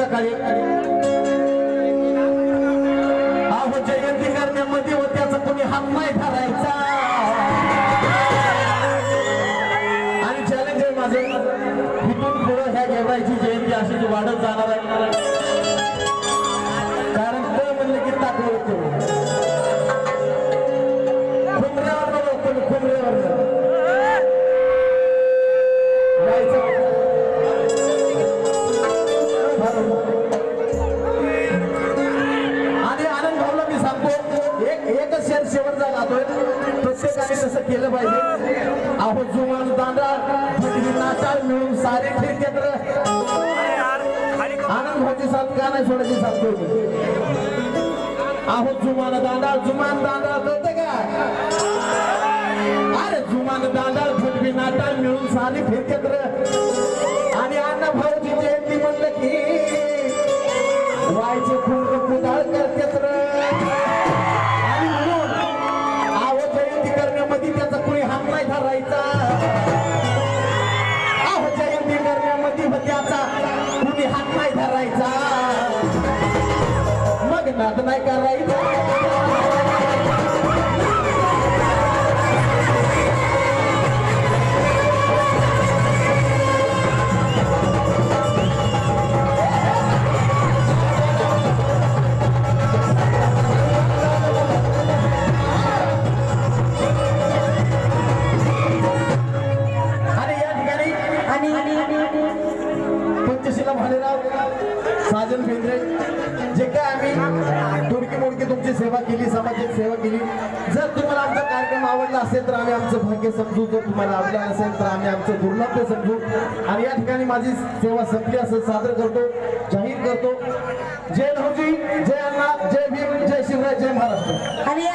संध्याकाळी अहो जयंती करण्यामध्ये व त्याचा कोणी हात नाही धरायचा आणि चॅलेंज आहे माझं इथून पुढे ह्या गेवराईची जयंती अशीच वाढत जाणार आहे कारण ते म्हणलं की ताकद खुमऱ्यावर खुमऱ्यावर आणि आनंद भाऊला मी सांगतो एकच शेर शेवटचा गातोय प्रत्येकाने तसं केलं पाहिजे अहो जुमान दांडा नाचाळ मिळून सारे एकत्र आनंद भाऊची साथ का नाही सोडायची सांगतो अहो जुमान दांडा कळतं का अरे जुमान दांडा फुटवी नाचाळ मिळून सारे एकत्र आणि अण्णा भाऊची जयंती म्हणलं की वायचे खूप कुदाळ करतेच आणि म्हणून आव जयंती करण्यामध्ये त्याचा कुणी हात नाही धरायचा आव जयंती करण्यामध्ये त्याचा कुणी हात नाही धरायचा मग नाद नाही करायचा साजन बेंद्रे जे काय आम्ही तुडकी मोडकी तुमची सेवा केली सामाजिक सेवा केली जर तुम्हाला आमचा कार्यक्रम आवडला असेल तर आम्ही आमचं भाग्य समजू जर तुम्हाला आवडला असेल तर आम्ही आमचं दुर्लभ समजू आणि या ठिकाणी माझी सेवा संपली असं सादर करतो जाहीर करतो जय भाऊजी जय अण्णा जय भीम जय शिवराय जय महाराष्ट्र आणि